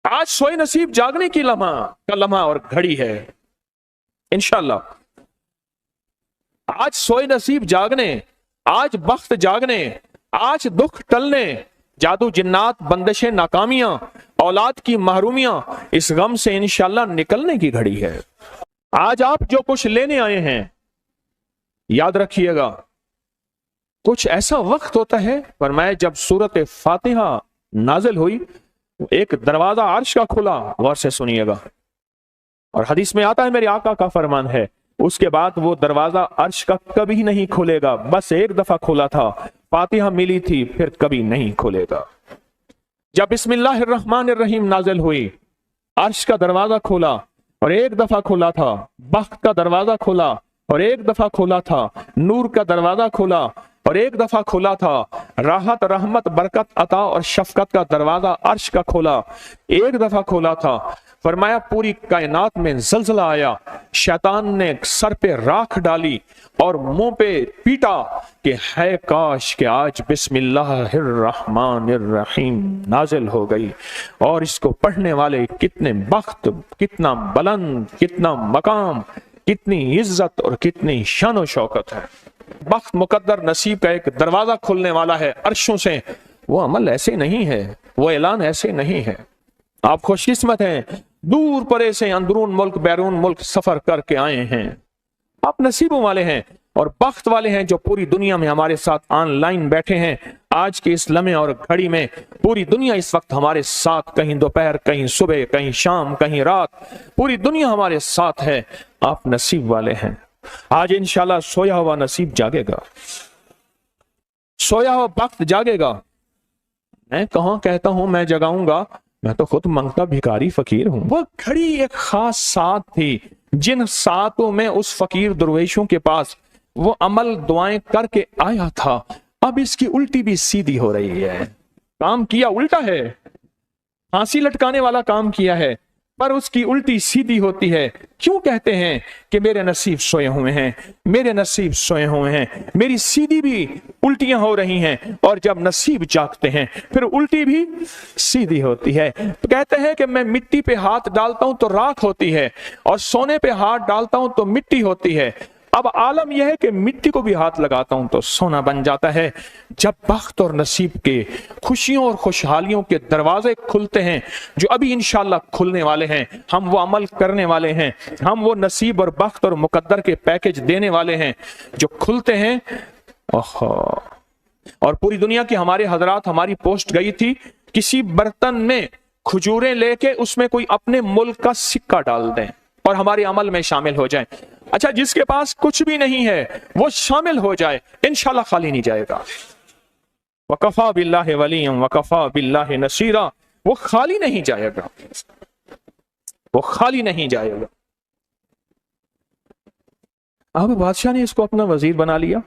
आज सोए नसीब जागने की लम्हा और घड़ी है इंशाअल्लाह। आज सोए नसीब जागने, आज वक्त जागने, आज दुख टलने, जादू जिन्नात बंदिशें नाकामियां, औलाद की महरूमियां, इस गम से इंशाअल्लाह निकलने की घड़ी है। आज आप जो कुछ लेने आए हैं, याद रखिएगा कुछ ऐसा वक्त होता है, फरमाया जब सूरत फातिहा नाजिल हुई, एक दरवाजा अर्श का खुला, गौर से सुनिएगा, और हदीस में आता है मेरे आका का फरमान है, उसके बाद वो दरवाजा अर्श का कभी नहीं खुलेगा। बस एक दफा खुला था, फातिहा मिली थी, फिर कभी नहीं खुलेगा। जब बिस्मिल्लाहिर्रहमानिर्रहीम नाजिल हुई, अर्श का दरवाजा खुला और एक दफा खुला था, बख्त का दरवाजा खुला और एक दफा खुला था, नूर का दरवाजा खुला और एक दफा खुला था, राहत रहमत बरकत अता और शफकत का दरवाजा अर्श का खुला, एक दफा खुला था। फरमाया पूरी कायनात में जलजला आया, शैतान ने सर पे राख डाली और मुंह पे पीटा कि है काश कि आज बिस्मिल्लाहिर्रहमानिर्रहीम नाजिल हो गई, और इसको पढ़ने वाले कितने बख्त, कितना बुलंद, कितना मकाम, कितनी इज्जत और कितनी शान और शौकत है। बख्त मुकद्दर नसीब का एक दरवाजा खुलने वाला है अर्शों से। वो अमल ऐसे नहीं है, वो ऐलान ऐसे नहीं है। आप खुशकिस्मत हैं, दूर परे से अंदरून मुल्क बैरून मुल्क सफर करके आए हैं, आप नसीबों वाले हैं और बख्त वाले हैं जो पूरी दुनिया में हमारे साथ ऑनलाइन बैठे हैं। आज के इस लम्हे और घड़ी में पूरी दुनिया इस वक्त हमारे साथ, कहीं दोपहर, कहीं सुबह, कहीं शाम, कहीं रात, पूरी दुनिया हमारे साथ है। आप नसीब वाले हैं। आज इंशाल्लाह सोया हुआ नसीब जागेगा, सोया हुआ वक्त जागेगा। मैं कहां कहता हूं मैं जगाऊंगा, मैं तो खुद मंगता भिखारी फकीर हूं। वो घड़ी एक खास साथ थी, जिन सातों में उस फकीर दरवेशों के पास वो अमल दुआएं करके आया था, अब इसकी उल्टी भी सीधी हो रही है। काम किया उल्टा है, फांसी लटकाने वाला काम किया है, पर उसकी उल्टी सीधी होती है। क्यों कहते हैं कि मेरे नसीब सोए हुए हैं, मेरे नसीब सोए हुए हैं, मेरी सीधी भी उल्टियां हो रही हैं, और जब नसीब जागते हैं फिर उल्टी भी सीधी होती है। तो कहते हैं कि मैं मिट्टी पे हाथ डालता हूं तो राख होती है, और सोने पे हाथ डालता हूं तो मिट्टी होती है। अब आलम यह है कि मिट्टी को भी हाथ लगाता हूं तो सोना बन जाता है। जब बख्त और नसीब के खुशियों और खुशहालियों के दरवाजे खुलते हैं, जो अभी इंशाल्लाह खुलने वाले हैं, हम वो अमल करने वाले हैं, हम वो नसीब और बख्त और मुकद्दर के पैकेज देने वाले हैं जो खुलते हैं। और पूरी दुनिया की हमारे हजरात, हमारी पोस्ट गई थी, किसी बर्तन में खजूरें लेके उसमें कोई अपने मुल्क का सिक्का डाल दें और हमारे अमल में शामिल हो जाए। अच्छा, जिसके पास कुछ भी नहीं है वो शामिल हो जाए, इंशाल्लाह खाली नहीं जाएगा। वकफा बिल्लाहि वलिय्यन वकफा बिल्लाहि नसीरा, वो खाली नहीं जाएगा, वो खाली नहीं जाएगा। अब बादशाह ने इसको अपना वजीर बना लिया।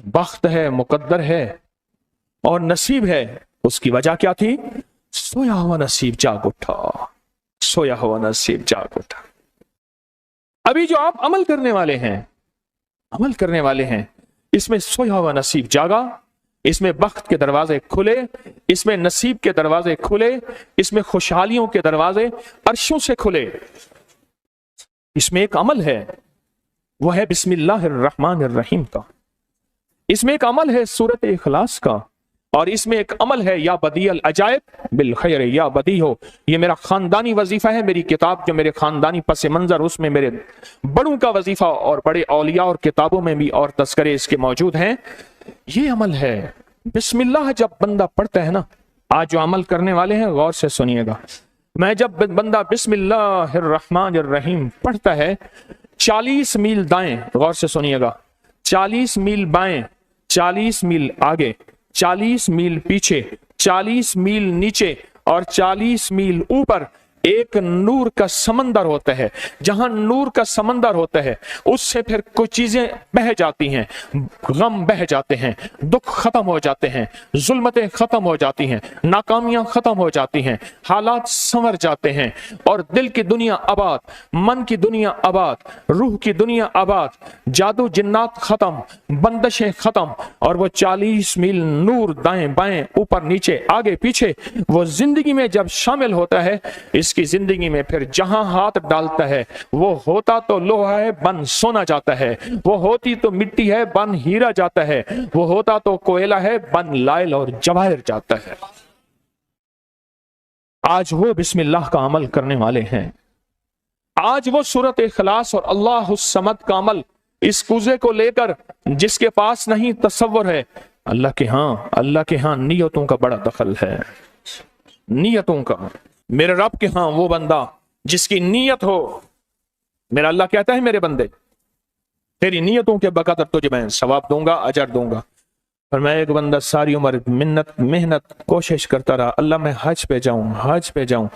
बख्त है, मुकद्दर है और नसीब है। उसकी वजह क्या थी? सोया हुआ नसीब जाग उठा, सोया हुआ नसीब जाग उठा। अभी जो आप अमल करने वाले हैं, अमल करने वाले हैं, इसमें सोया हुआ नसीब जागा, इसमें बख्त के दरवाजे खुले, इसमें नसीब के दरवाजे खुले, इसमें खुशहालियों के दरवाजे अर्शों से खुले। इसमें एक अमल है, वो है बिस्मिल्लाहिर्रहमानिर्रहीम का। इसमें एक अमल है सूरत इखलास का, और इसमें एक अमल है या बदीअल अजायब बिल खैर या बदी हो। ये मेरा खानदानी वजीफा है। मेरी किताब जो मेरे खानदानी पस मंजर, उसमें मेरे बड़ों का वजीफा और बड़े औलिया और किताबों में भी और तस्करे इसके मौजूद हैं। ये अमल है बिस्मिल्लाह। जब बंदा पढ़ता है ना, आज जो अमल करने वाले हैं गौर से सुनिएगा, मैं जब बंदा बिस्मिल्लाहिर्रहमानिर्रहीम पढ़ता है, 40 मील दाएं, गौर से सुनिएगा, 40 मील बाएं, 40 मील आगे, 40 मील पीछे, 40 मील नीचे और 40 मील ऊपर एक नूर का समंदर होता है, जहां नूर का समंदर होता है उससे फिर कुछ चीजें बह जाती हैं, गम बह जाते हैं, दुख खत्म हो जाते हैं, जुल्मतें खत्म हो जाती हैं, नाकामियां खत्म हो जाती हैं, हालात संवर जाते हैं और दिल की दुनिया आबाद, मन की दुनिया आबाद, रूह की दुनिया आबाद, जादू जिन्नात खत्म, बंदिशें खत्म और वो 40 मील नूर दाएं बाएं ऊपर नीचे आगे पीछे वो जिंदगी में जब शामिल होता है, इसकी जिंदगी में फिर जहां हाथ डालता है वो होता तो लोहा है बन सोना जाता है, वो होती तो मिट्टी है बन हीरा जाता है, वो होता तो कोयला है बन लाइल और जवाहिर जाता है। आज वो बिस्मिल्लाह का अमल करने वाले हैं, आज वो सूरत इखलास और अल्लाह समद का अमल इस कुजे को लेकर जिसके पास नहीं तसव्वुर है, अल्लाह के हां नियतों का बड़ा दखल है, नियतों का। मेरे रब के हां वो बंदा जिसकी नीयत हो, मेरा अल्लाह कहता है मेरे बंदे तेरी नीयतों के बकदर तुझे मैं सवाब दूंगा, अजर दूंगा। और मैं एक बंदा सारी उम्र मेहनत कोशिश करता रहा, अल्लाह मैं हज पे जाऊं,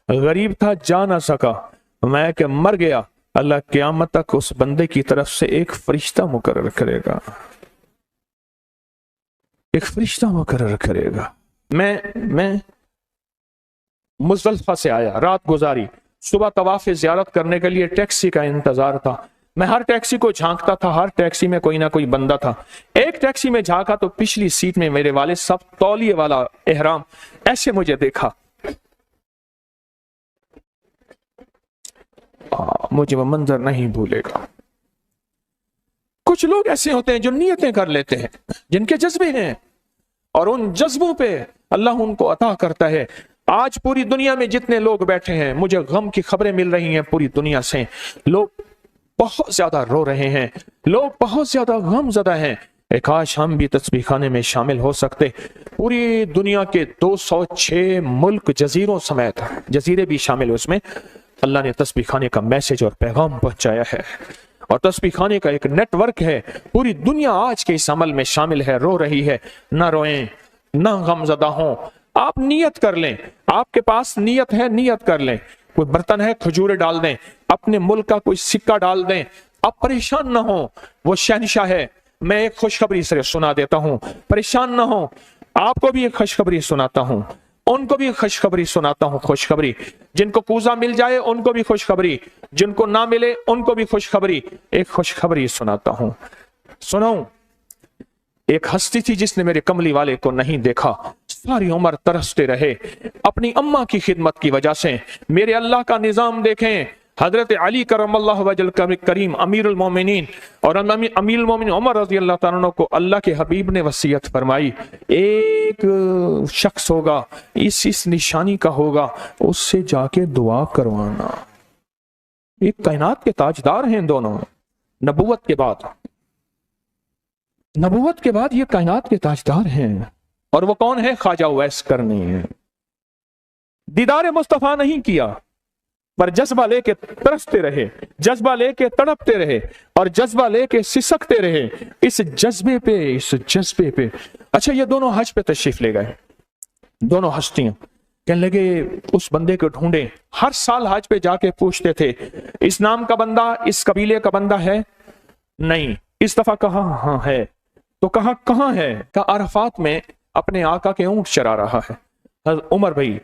गरीब था जा ना सका, मैं कि मर गया, अल्लाह क़यामत तक उस बंदे की तरफ से एक फरिश्ता मुकर्रर करेगा, एक फरिश्ता मुकर्रर करेगा। मैं मुज़दलिफ़ा से आया, रात गुजारी, सुबह तवाफ़ ज़ियारत करने के लिए टैक्सी का इंतजार था। मैं हर टैक्सी को झांकता था, हर टैक्सी में कोई ना कोई बंदा था। एक टैक्सी में झांका तो पिछली सीट में मेरे वाले सब तौलिए वाला एहराम, ऐसे मुझे देखा, मुझे वो मंजर नहीं भूलेगा। कुछ लोग ऐसे होते हैं जो नियतें कर लेते हैं, जिनके जज्बे हैं और उन जज्बों पे अल्लाह उनको अता करता है। आज पूरी दुनिया में जितने लोग बैठे हैं, मुझे गम की खबरें मिल रही हैं पूरी दुनिया से, लोग बहुत ज्यादा रो रहे हैं, लोग बहुत ज्यादा गमज़दा हैं। काश हम भी तस्बीह खाने में शामिल हो सकते। पूरी दुनिया के 206 मुल्क जजीरों समेत, जजीरे भी शामिल, उसमें अल्लाह ने तस्बीह खाने का मैसेज और पैगाम पहुंचाया है और तस्बीह खाने का एक नेटवर्क है। पूरी दुनिया आज के इस अमल में शामिल है, रो रही है। ना रोएं, ना गमज़दा हों, आप नियत कर लें, आपके पास नियत है, नियत कर लें। कोई बर्तन है, खजूरें डाल दें, अपने मुल्क का कोई सिक्का डाल दें, आप परेशान ना हो, वो शहंशाह है। मैं एक खुशखबरी से सुना देता हूं, परेशान ना हो, आपको भी एक खुशखबरी सुनाता हूं, उनको भी खुशखबरी सुनाता हूं। खुशखबरी, जिनको कूजा मिल जाए उनको भी खुशखबरी, जिनको ना मिले उनको भी खुशखबरी। एक खुशखबरी सुनाता हूं, सुनाऊं। एक हस्ती थी जिसने मेरे कमली वाले को नहीं देखा, सारी उम्र तरसते रहे अपनी अम्मा की खिदमत की वजह से। मेरे अल्लाह का निजाम देखें, हजरत अली करमल्लाहु वजल करीम अमीरुल मोमिनीन और अमीरुल मोमिनीन उमर रज़ी अल्लाह तआला अन्हु को अल्लाह के हबीब ने वसीयत फरमाई, एक शख्स होगा, इस निशानी का होगा, उससे जाके दुआ करवाना। एक कायनात के ताजदार हैं दोनों, नबूवत के बाद ये कायनात के ताजदार हैं। और वो कौन है? ख्वाजा उवैस करनी है। दीदार मुस्तफा नहीं किया, पर जज्बा लेके तरसते रहे, जज्बा लेके तड़पते रहे और जज्बा लेके सिसकते रहे। इस जज्बे पे अच्छा, ये दोनों हज पे तशरीफ ले गए, दोनों हस्तियां। कहने लगे उस बंदे को ढूंढे। हर साल हज पे जाके पूछते थे, इस नाम का बंदा, इस कबीले का बंदा है? नहीं। इस दफा कहा हाँ है। तो कहाँ है? कहा अरफात में अपने आका के ऊंट चरा रहा है। उमर भाई,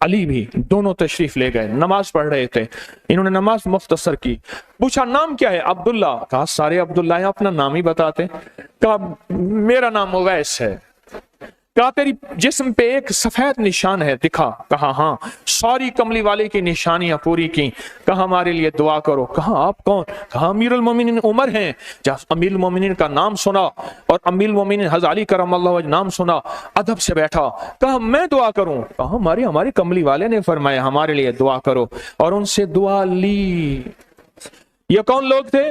अली भी, दोनों तशरीफ ले गए, नमाज पढ़ रहे थे। इन्होंने नमाज मुख्तसर की, पूछा नाम क्या है? अब्दुल्ला। कहा सारे अब्दुल्ला हैं, अपना नाम ही बताते। कहा मेरा नाम उवैस है। कहा तेरी जिस्म पे एक सफेद निशान है, दिखा। कहा हाँ। सारी कमली वाले की निशानियां पूरी की। कहा हमारे लिए दुआ करो। कहा आप कौन? कहा अमीरुल मोमिनीन उमर हैं। जब अमीरुल मोमिनीन का नाम सुना और अमीरुल मोमिनीन हज़रत अली करमल्लाहु वजह नाम सुना, अदब से बैठा। कहा मैं दुआ करूं? कहा हमारे कमली वाले ने फरमाया हमारे लिए दुआ करो, और उनसे दुआ ली। ये कौन लोग थे?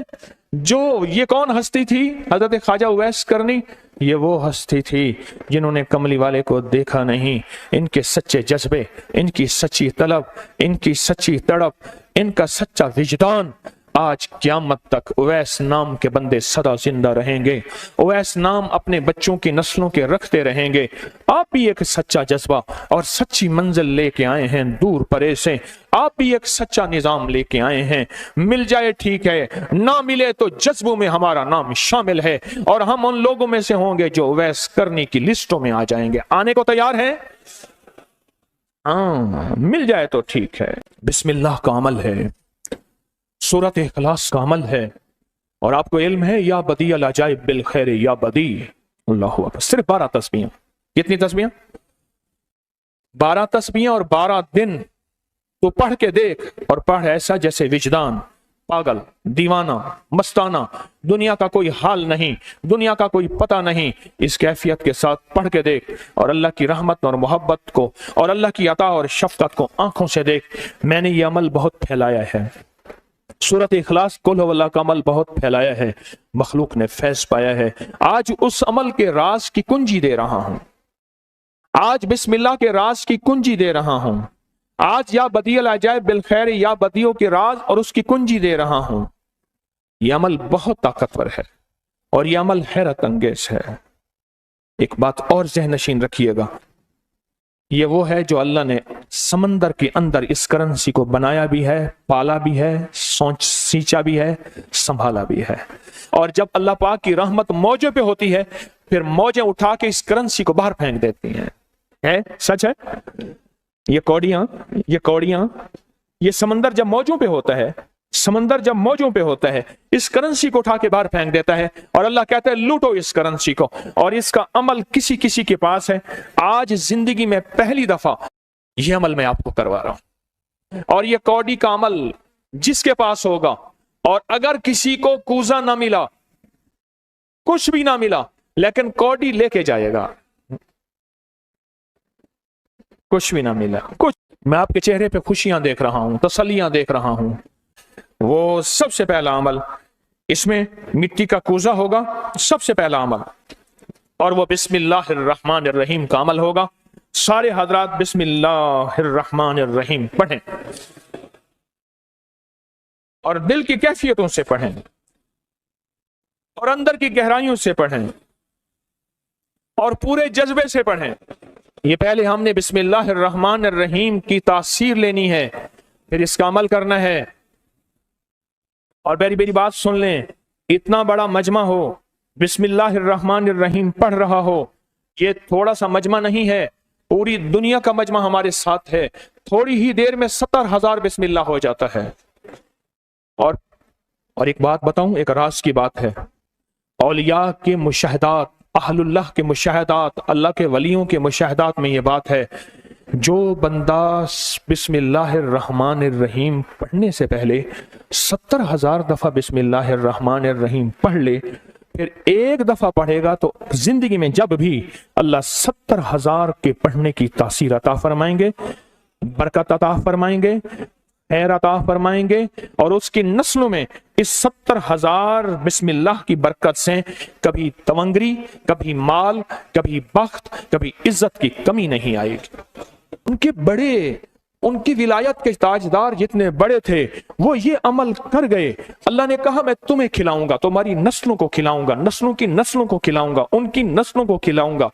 ये कौन हस्ती थी? हजरत ख्वाजा उवैस करनी। ये वो हस्ती थी जिन्होंने कमली वाले को देखा नहीं। इनके सच्चे जज्बे, इनकी सच्ची तलब, इनकी सच्ची तड़प, इनका सच्चा विजदान آج قیامت تک اویس نام کے بندے سدا زندہ رہیں گے، اویس نام اپنے بچوں کی نسلوں کے رکھتے رہیں گے۔ آپ بھی ایک سچا جذبہ اور سچی منزل لے کے آئے ہیں دور پرے سے، آپ بھی ایک سچا نظام لے کے آئے ہیں، مل جائے ٹھیک ہے، نہ ملے تو جذبوں میں ہمارا نام شامل ہے، اور ہم ان لوگوں میں سے ہوں گے جو اویس کرنی کی لسٹوں میں آ جائیں گے۔ آنے کو تیار ہیں؟ ہاں، مل جائے تو ٹھیک ہے۔ بسم اللہ کا عمل ہے، سورۃ اخلاص کا عمل ہے، اور آپ کو علم ہے یا بدیع العجائب بالخیر یا بدیع۔ اللہ اکبر، صرف 12 تسبیحاں۔ کتنی تسبیحاں؟ 12 تسبیحاں اور 12 دن تو پڑھ کے دیکھ، اور پڑھ ایسا جیسے وجدان پاگل، دیوانہ، مستانہ، دنیا کا کوئی حال نہیں، دنیا کا کوئی پتہ نہیں، اس کیفیت کے ساتھ پڑھ کے دیکھ، اور اللہ کی رحمت اور محبت کو اور اللہ کی عطا اور شفقت کو آنکھوں سے دیکھ۔ میں نے یہ عمل بہت پھیلایا ہے، سورۃ اخلاص قل ہو اللہ کا عمل بہت پھیلایا ہے، مخلوق نے فیض پایا ہے۔ آج اس عمل کے راز کی کنجی دے رہا ہوں، آج بسم اللہ کے راز کی کنجی دے رہا ہوں، آج یا بدیع العجائب بالخیر یا بدیعوں کے راز اور اس کی کنجی دے رہا ہوں۔ یہ عمل بہت طاقتور ہے، اور یہ عمل حیرت انگیز ہے۔ ایک بات اور ذہن نشین رکھیے گا، یہ وہ ہے جو اللہ نے سمندر کے اندر اس کرنسی کو بنایا بھی ہے، پالا بھی ہے، سینچا بھی ہے، سنبھالا بھی ہے، اور جب اللہ پاک کی رحمت موجوں پہ ہوتی ہے پھر موجیں اٹھا کے اس کرنسی کو باہر پھینک دیتی ہیں۔ ہے سچ ہے؟ یہ کوڑیاں یہ سمندر جب موجوں پہ ہوتا ہے، سمندر جب موجوں پہ ہوتا ہے اس کرنسی کو اٹھا کے باہر پھینک دیتا ہے، اور اللہ کہتا ہے لوٹو اس کرنسی کو، اور اس کا عمل کسی کسی کے پاس ہے۔ آج زندگی میں پہلی دفعہ یہ عمل میں آپ کو کروا رہا ہوں، اور یہ کوڑی کا عمل جس کے پاس ہوگا، اور اگر کسی کو کوزہ نہ ملا، کچھ بھی نہ ملا، لیکن کوڑی لے کے جائے گا، کچھ بھی نہ ملا، کچھ، میں آپ کے چہرے پہ خوشیاں دیکھ رہا ہوں، تسلیاں دیکھ رہا ہوں، وہ سب سے پہلا عمل، اس میں مٹی کا کوزہ ہوگا، سب سے پہلا عمل، اور وہ بسم اللہ الرحمن الرحیم کا عمل ہوگا۔ سارے حضرات بسم اللہ الرحمن الرحیم پڑھیں، اور دل کی کیفیتوں سے پڑھیں، اور اندر کی گہرائیوں سے پڑھیں، اور پورے جذبے سے پڑھیں۔ یہ پہلے ہم نے بسم اللہ الرحمن الرحیم کی تاثیر لینی ہے، پھر اس کا عمل کرنا ہے۔ اور میری بات سن لیں، اتنا بڑا مجمع ہو، بسم اللہ الرحمن الرحیم پڑھ رہا ہو، یہ تھوڑا سا مجمع نہیں ہے، پوری دنیا کا مجمع ہمارے ساتھ ہے، تھوڑی ہی دیر میں 70,000 بسم اللہ ہو جاتا ہے۔ اور ایک بات بتاؤں، ایک راز کی بات ہے، اولیاء کے مشاہدات، اہل اللہ کے مشاہدات، اللہ کے ولیوں کے مشاہدات میں یہ بات ہے، جو بندہ بسم اللہ الرحمن الرحیم پڑھنے سے پہلے 70,000 دفعہ بسم اللہ الرحمن الرحیم پڑھ لے، پھر ایک دفعہ پڑھے گا تو زندگی میں جب بھی اللہ 70,000 کے پڑھنے کی تاثیر عطا فرمائیں گے، برکت عطا فرمائیں گے، خیر عطا فرمائیں گے، اور اس کی نسلوں میں اس 70,000 بسم اللہ کی برکت سے کبھی تونگری، کبھی مال، کبھی بخت، کبھی عزت کی کمی نہیں آئے گی۔ ان کی ولایت کے تاجدار جتنے بڑے تھے وہ یہ عمل کر گئے، اللہ نے کہا میں تمہیں کھلاؤں گا، تمہاری نسلوں کو کھلاؤں گا، نسلوں کی نسلوں کو کھلاؤں گا، ان کی نسلوں کو کھلاؤں گا،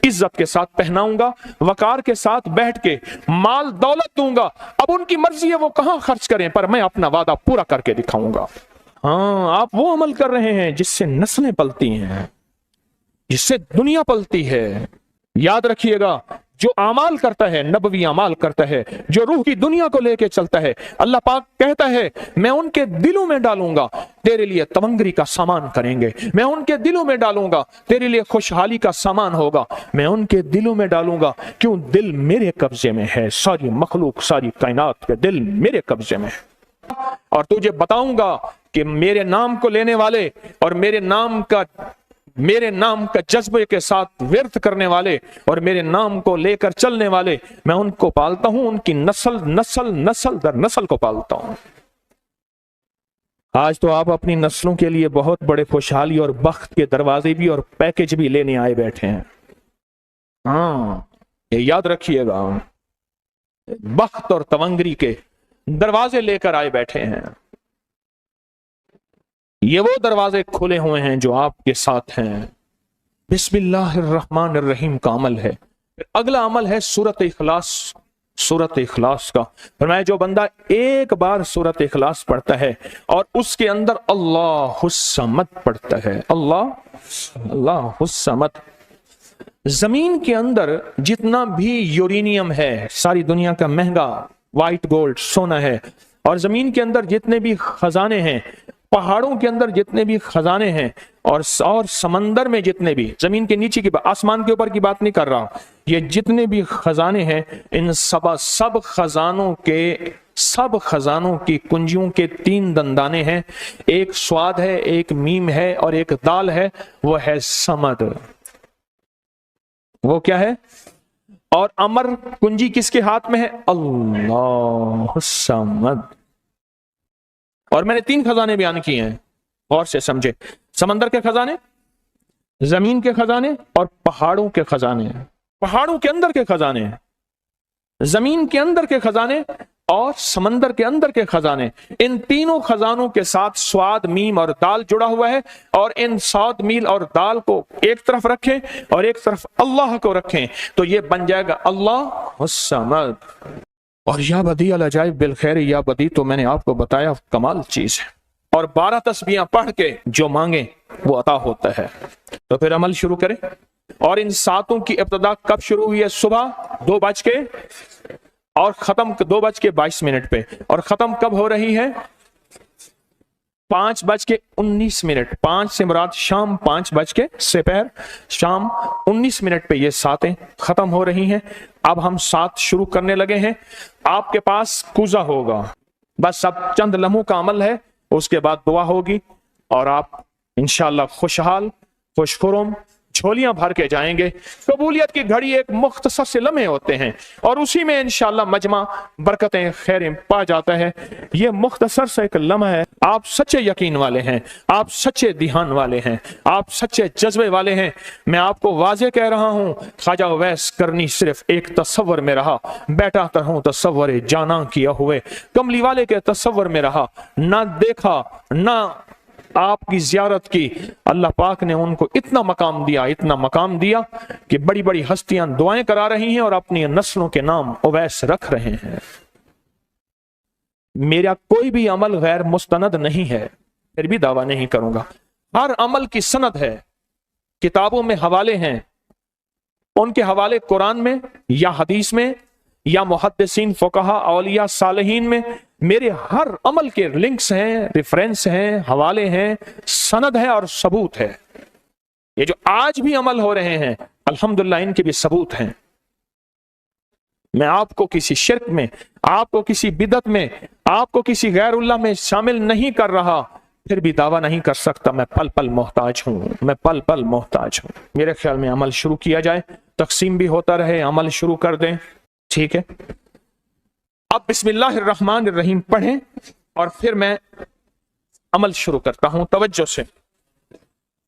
عزت کے ساتھ پہناؤں گا، وقار کے ساتھ بیٹھ کے مال دولت دوں گا، اب ان کی مرضی ہے وہ کہاں خرچ کریں، پر میں اپنا وعدہ پورا کر کے دکھاؤں گا۔ ہاں، آپ وہ عمل کر رہے ہیں جس سے نسلیں پلتی ہیں، جس سے دنیا پلتی ہے۔ یاد رکھیے گا، جو اعمال کرتا ہے، نبوی اعمال کرتا ہے، جو روح کی دنیا کو لے کے چلتا ہے، اللہ پاک کہتا ہے میں ان کے دلوں میں ڈالوں گا، تیرے لیے تونگری کا سامان کریں گے، میں ان کے دلوں میں ڈالوں گا، تیرے لیے خوشحالی کا سامان ہوگا، میں ان کے دلوں میں ڈالوں گا، کیوں؟ دل میرے قبضے میں ہے، ساری مخلوق، ساری کائنات کے دل میرے قبضے میں ہے، اور تجھے بتاؤں گا کہ میرے نام کو لینے والے اور میرے نام کا جذبے کے ساتھ ورد کرنے والے اور میرے نام کو لے کر چلنے والے، میں ان کو پالتا ہوں، ان کی نسل در نسل کو پالتا ہوں۔ آج تو آپ اپنی نسلوں کے لیے بہت بڑے خوشحالی اور بخت کے دروازے بھی اور پیکج بھی لینے آئے بیٹھے ہیں۔ ہاں، یہ یاد رکھیے گا، بخت اور تونگری کے دروازے لے کر آئے بیٹھے ہیں۔ یہ وہ دروازے کھلے ہوئے ہیں جو آپ کے ساتھ ہیں۔ بسم اللہ الرحمن الرحیم کا عمل ہے۔ پھر اگلا عمل ہے سورۃ اخلاص، سورۃ اخلاص کا۔ فرمایا جو بندہ ایک بار سورۃ اخلاص پڑھتا ہے اور اس کے اندر اللہ الصمد پڑھتا ہے، اللہ الصمد، زمین کے اندر جتنا بھی یورینیم ہے، ساری دنیا کا مہنگا وائٹ گولڈ سونا ہے، اور زمین کے اندر جتنے بھی خزانے ہیں، پہاڑوں کے اندر جتنے بھی خزانے ہیں، اور سمندر میں جتنے بھی، زمین کے نیچے کی بات، آسمان کے اوپر کی بات نہیں کر رہا، یہ جتنے بھی خزانے ہیں، ان سب خزانوں کی کنجیوں کے 3 دندانے ہیں، ایک سواد ہے، ایک میم ہے، اور ایک دال ہے، وہ ہے سمد۔ وہ کیا ہے؟ اور امر کنجی کس کے ہاتھ میں ہے؟ اللہ الصمد۔ اور میں نے 3 خزانے بیان کیے ہیں، غور سے سمجھے، سمندر کے خزانے، زمین کے خزانے، اور پہاڑوں کے خزانے، پہاڑوں کے اندر کے خزانے، زمین کے اندر کے خزانے، اور سمندر کے اندر کے خزانے۔ ان تینوں خزانوں کے ساتھ سواد، میم اور دال جڑا ہوا ہے، اور ان سواد، میم اور دال کو ایک طرف رکھیں اور ایک طرف اللہ کو رکھیں تو یہ بن جائے گا اللہ الصمد۔ اور یا بدی العجائب بالخیر، یا بدی تو میں نے آپ کو بتایا کمال چیز ہے، اور 12 تسبیحاں پڑھ کے جو مانگیں وہ عطا ہوتا ہے۔ تو پھر عمل شروع کریں۔ اور ان 7 کی ابتدا کب شروع ہوئی ہے؟ صبح 2 بج کے، اور ختم 2 بج کے 22 منٹ پہ، اور ختم کب ہو رہی ہے؟ 5 بج کے 19 منٹ، 5 سے مراد شام، 5 بج کے سپہر، شام 19 منٹ پہ یہ 7 ختم ہو رہی ہیں۔ اب ہم 7 شروع کرنے لگے ہیں۔ آپ کے پاس کوزہ ہوگا، بس اب چند لمحوں کا عمل ہے، اس کے بعد دعا ہوگی، اور آپ انشاءاللہ خوشحال، خوش خرم، جھولیاں بھر کے جائیں گے۔ قبولیت کی گھڑی ایک مختصر سے لمحے ہوتے ہیں، اور اسی میں انشاءاللہ مجمع برکتیں، خیریں پا جاتا ہے۔ یہ مختصر سے ایک لمحہ ہے۔ آپ سچے یقین والے ہیں، آپ سچے دھیان والے ہیں، آپ سچے جذبے والے ہیں، میں آپ کو واضح کہہ رہا ہوں، خواجہ اویس کرنی صرف ایک تصور میں رہا، بیٹا ترہوں تصور جانا کیا ہوئے، کملی والے کے تصور میں رہا، نہ دیکھا نہ آپ کی زیارت کی۔ اللہ پاک نے ان کو اتنا مقام دیا، اتنا مقام دیا کہ بڑی بڑی ہستیاں دعائیں کرا رہی ہیں اور اپنی نسلوں کے نام اویس رکھ رہے ہیں۔ میرا کوئی بھی عمل غیر مستند نہیں ہے، پھر بھی دعویٰ نہیں کروں گا۔ ہر عمل کی سند ہے، کتابوں میں حوالے ہیں، ان کے حوالے قرآن میں یا حدیث میں یا محدثین، فقہا، اولیاء، صالحین میں، میرے ہر عمل کے لنکس ہیں، ریفرنس ہیں، حوالے ہیں، سند ہے اور ثبوت ہے۔ یہ جو آج بھی عمل ہو رہے ہیں الحمدللہ ان کے بھی ثبوت ہیں۔ میں آپ کو کسی شرک میں، آپ کو کسی بدعت میں، آپ کو کسی غیر اللہ میں شامل نہیں کر رہا، پھر بھی دعویٰ نہیں کر سکتا میں پل پل محتاج ہوں، میں پل پل محتاج ہوں۔ میرے خیال میں عمل شروع کیا جائے، تقسیم بھی ہوتا رہے، عمل شروع کر دیں، ٹھیک ہے؟ اب بسم اللہ الرحمن الرحیم پڑھیں اور پھر میں عمل شروع کرتا ہوں توجہ سے۔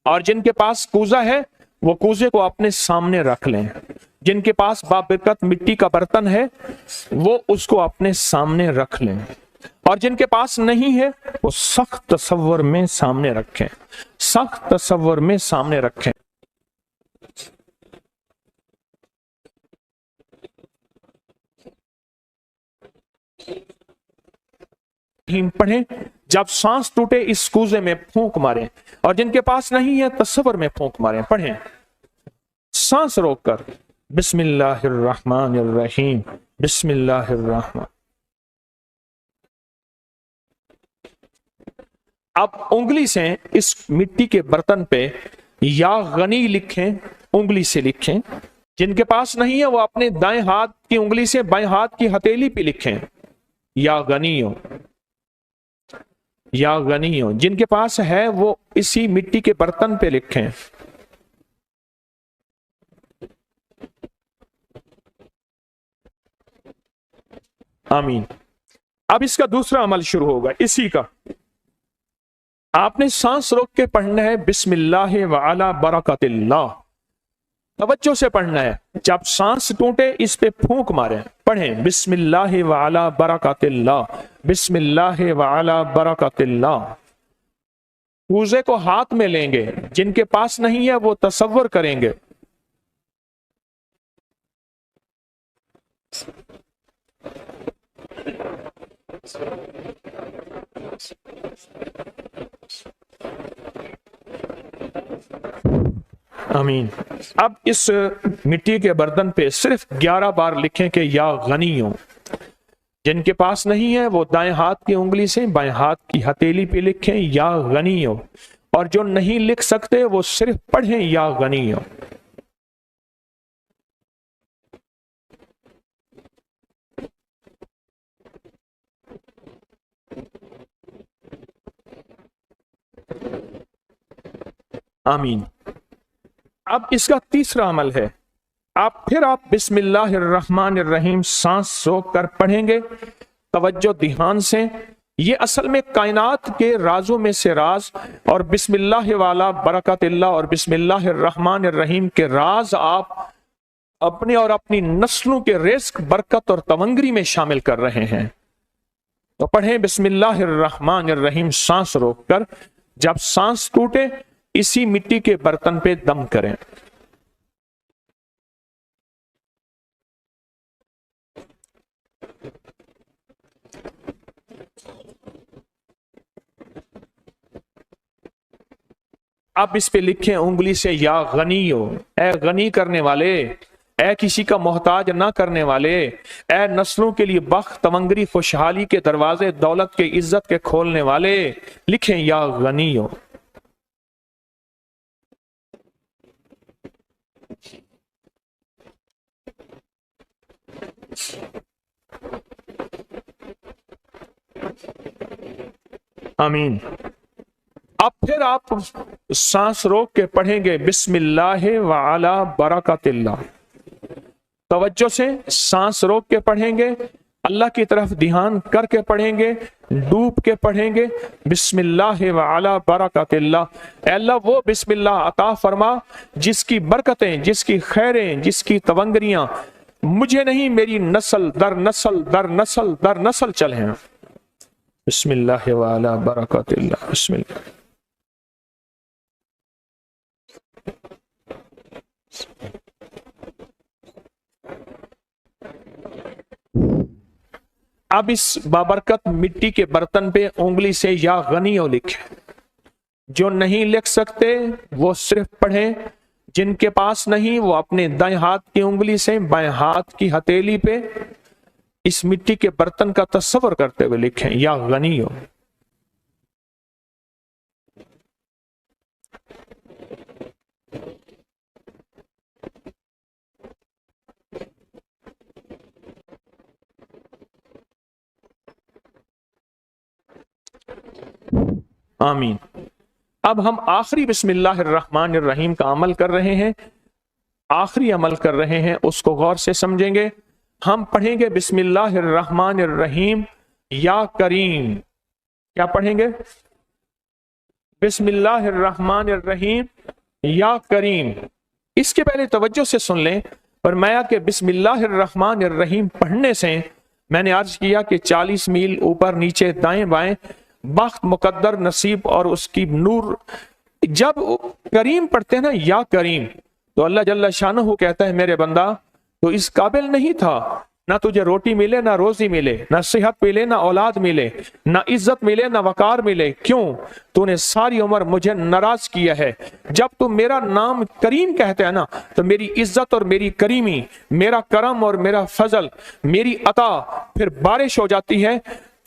اور جن کے پاس کوزہ ہے وہ کوزے کو اپنے سامنے رکھ لیں، جن کے پاس بابرکت مٹی کا برتن ہے وہ اس کو اپنے سامنے رکھ لیں، اور جن کے پاس نہیں ہے وہ سخت تصور میں سامنے رکھیں، سخت تصور میں سامنے رکھیں۔ پڑھیں، جب سانس ٹوٹے اس کوزے میں پھونک ماریں، اور جن کے پاس نہیں ہے تصور میں پھونک ماریں۔ پڑھیں سانس روک کر، بسم اللہ الرحمن الرحیم، بسم اللہ الرحمن۔ اب انگلی سے اس مٹی کے برتن پہ یا غنی لکھیں، انگلی سے لکھیں۔ جن کے پاس نہیں ہے وہ اپنے دائیں ہاتھ کی انگلی سے بائیں ہاتھ کی ہتھیلی پہ لکھیں، یا غنیو، یا غنیو۔ جن کے پاس ہے وہ اسی مٹی کے برتن پہ لکھیں۔ آمین۔ اب اس کا دوسرا عمل شروع ہوگا، اسی کا آپ نے سانس روک کے پڑھنا ہے، بسم اللہ وعلی برکت اللہ، توجہ سے پڑھنا ہے۔ جب سانس ٹوٹے اس پہ پھونک ماریں، پڑھیں بسم اللہ وعلی برکت اللہ، بسم اللہ وعلی برکت اللہ۔ पूजे को हाथ में लेंगे, जिनके पास नहीं है वो तसव्वुर करेंगे। आमीन। अब इस मिट्टी के बर्तन पे सिर्फ 11 बार लिखें कि या गनियों। जिनके पास नहीं है वो दाएं हाथ की उंगली से बाएं हाथ की हथेली पे लिखें या गनियों, और जो नहीं लिख सकते वो सिर्फ पढ़ें या गनियों। आमीन। अब इसका तीसरा अमल है, आप बिस्मिल्लाहिर्रहमानिर्रहीम सांस रोक कर पढ़ेंगे, तवज्जो ध्यान से। ये असल में कायनात के राजों में से राज, और बिस्मिल्लाह वाला बरकतिल्लाह और बिस्मिल्लाहिर्रहमानिर्रहीम के राज आप अपने और अपनी नस्लों के रिस्क, बरकत और तवंगरी में शामिल कर रहे हैं। तो पढ़ें बिस्मिल्लाहिर्रहमानिर्रहीम सांस रोककर। जब सांस टूटे इसी मिट्टी के बर्तन पे दम करें। अब इस पे लिखें उंगली से या गनीयो, ए गनी करने वाले, ए किसी का मोहताज ना करने वाले, ए नस्लों के लिए बख्त, तमंगरी, खुशहाली के दरवाजे, दौलत के, इज्जत के खोलने वाले, लिखें या गनीयो। आमीन। अब फिर आप सांस रोक के पढ़ेंगे बिस्मिल्लाह व अला बरकतिल्लाह। तवज्जो से सांस रोक के पढ़ेंगे, अल्लाह की तरफ ध्यान करके पढ़ेंगे, डूब के पढ़ेंगे बिस्मिल्लाह व अला बरकतिल्लाह। अल्लाह वो बिस्मिल्लाह अता फरमा जिसकी बरकतें, जिसकी खैरें, जिसकी तवंगरियां मुझे नहीं मेरी नस्ल दर नस्ल दर नस्ल दर नस्ल चले हैं। बिस्मिल्लाह व अला बरकतिल्लाह। बिस्मिल्लाह। अब इस बाबरकत मिट्टी के बर्तन पे उंगली से या गनियो लिखे। जो नहीं लिख सकते वो सिर्फ पढ़ें, जिनके पास नहीं वो अपने दाएं हाथ की उंगली से बाएं हाथ की हथेली पे इस मिट्टी के बर्तन का तस्वर करते हुए लिखें या गनियो। आमीन। अब हम आखिरी बिस्मिल्लाहिर्रहमानिर्रहीम का अमल कर रहे हैं, आखिरी अमल कर रहे हैं, उसको गौर से समझेंगे। हम पढ़ेंगे बिस्मिल्लाहिर्रहमानिर्रहीम या करीम। क्या पढ़ेंगे? बिस्मिल्लाहिर्रहमानिर्रहीम या करीम। इसके पहले तवज्जो से सुन लें, फरमाया कि बिस्मिल्लाहिर्रहमानिर्रहीम पढ़ने से मैंने अर्ज किया कि 40 मील ऊपर नीचे दाएं बाएं बख्त, मुकद्दर, नसीब और उसकी नूर। जब करीम पढ़ते हैं ना या करीम, तो अल्लाह जल्ला शानहू कहता है मेरे बंदा तो इस काबिल नहीं था, ना तुझे रोटी मिले, ना रोजी मिले, ना सेहत मिले, ना औलाद मिले, ना इज्जत मिले, ना वकार मिले। क्यों? तूने सारी उम्र मुझे नाराज किया है। जब तू मेरा नाम करीम कहते हैं ना, तो मेरी इज्जत और मेरी करीमी, मेरा करम और मेरा फजल, मेरी अता फिर बारिश हो जाती है।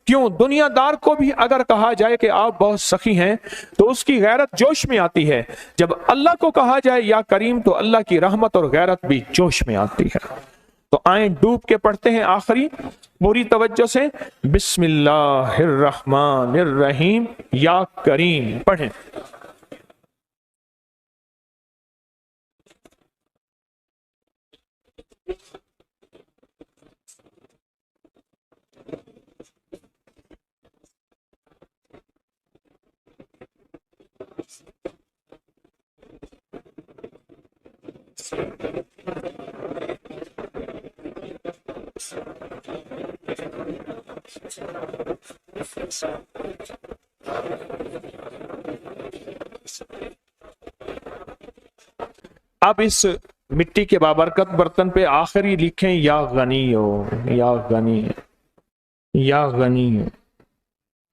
क्यों? दुनियादार को भी अगर कहा जाए कि आप बहुत सखी हैं तो उसकी गैरत जोश में आती है। जब अल्लाह को कहा जाए या करीम, तो अल्लाह की रहमत और गैरत भी जोश में आती है। तो आए डूब के पढ़ते हैं आखिरी पूरी तवज्जो से बिस्मिल्लाहिर्रहमानिर्रहीम या करीम पढ़ें। اب اس مٹی کے بابرکت برتن پہ آخری لکھیں یا غنی ہو، یا غنی، یا غنی ہو۔